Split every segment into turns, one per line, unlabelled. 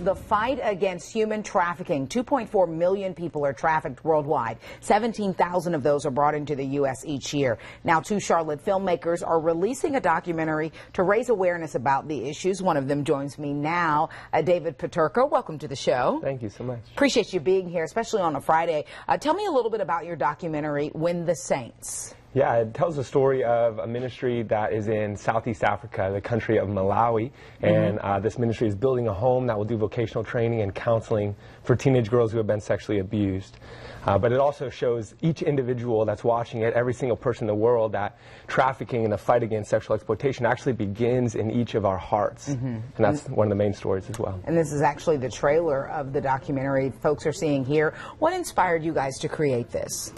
The fight against human trafficking. 2.4 million people are trafficked worldwide. 17,000 of those are brought into the U.S. each year. Now, two Charlotte filmmakers are releasing a documentary to raise awareness about the issues. One of them joins me now, David Peterka. Welcome to the show.
Thank you so much.
Appreciate you being here, especially on a Friday. Tell me a little bit about your documentary, Win the Saints.
Yeah, it tells the story of a ministry that is in Southeast Africa, the country of Malawi, and this ministry is building a home that will do vocational training and counseling for teenage girls who have been sexually abused. But it also shows each individual that's watching it, every single person in the world, that trafficking and the fight against sexual exploitation actually begins in each of our hearts. And that's one of the main stories as well.
And this is actually the trailer of the documentary folks are seeing here. What inspired you guys to create this?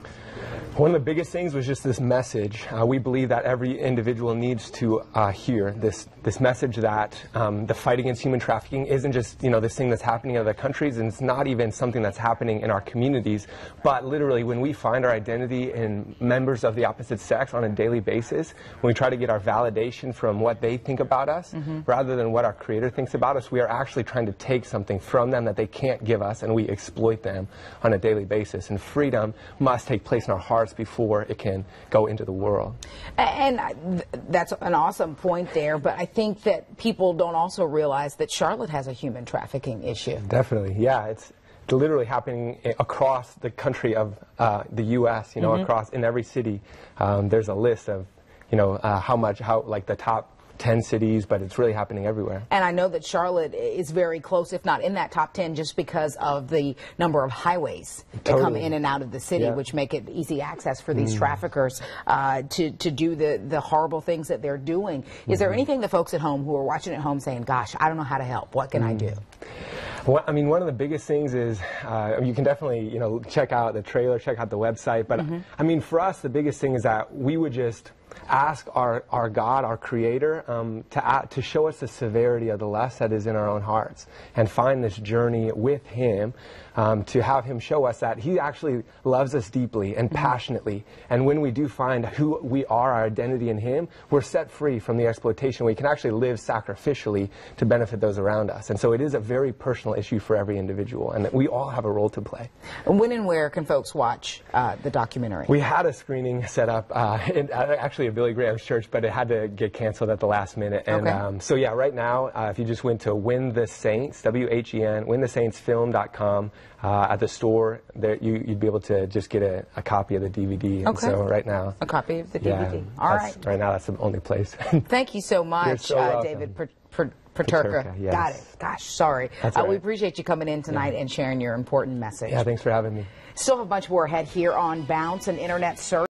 One of the biggest things was just this message. We believe that every individual needs to hear this message that the fight against human trafficking isn't just, this thing that's happening in other countries, and it's not even something that's happening in our communities, but literally when we find our identity in members of the opposite sex on a daily basis, when we try to get our validation from what they think about us, rather than what our Creator thinks about us, we are actually trying to take something from them that they can't give us, and we exploit them on a daily basis. And freedom must take place in our hearts before it can go into the world.
And that's an awesome point there, but I think that people don't also realize that Charlotte has a human trafficking issue.
Definitely, yeah. It's literally happening across the country of the U.S., across in every city. There's a list of, like the top 10 cities, but it's really happening everywhere.
And I know that Charlotte is very close, if not in that top 10, just because of the number of highways that come in and out of the city, which make it easy access for these traffickers to do the horrible things that they're doing. Is there anything the folks at home who are watching at home saying, gosh, I don't know how to help, what can I do?
Well, I mean, one of the biggest things is you can definitely, check out the trailer, check out the website. But I mean, for us, the biggest thing is that we would just ask our God, our Creator, to show us the severity of the lust that is in our own hearts, and find this journey with Him, to have Him show us that He actually loves us deeply and passionately. And when we do find who we are, our identity in Him, we're set free from the exploitation. We can actually live sacrificially to benefit those around us. And so it is a very personal issue for every individual, and we all have a role to play.
And when and where can folks watch the documentary?
We had a screening set up actually at Billy Graham's church, but it had to get canceled at the last minute. And so yeah, right now, if you just went to Win the Saints, W-H-E-N, winthesaintsfilm.com, at the store, there you'd be able to just get a copy of the DVD. And so right now,
a copy of the DVD. All right.
Right now, that's the only place.
Thank you so much,
so
David Peterka.
Yes.
Got it. Gosh, sorry.
That's right.
We appreciate you coming in tonight and sharing your important message.
Yeah, thanks for having me.
Still have a bunch more ahead here on Bounce and Internet Search.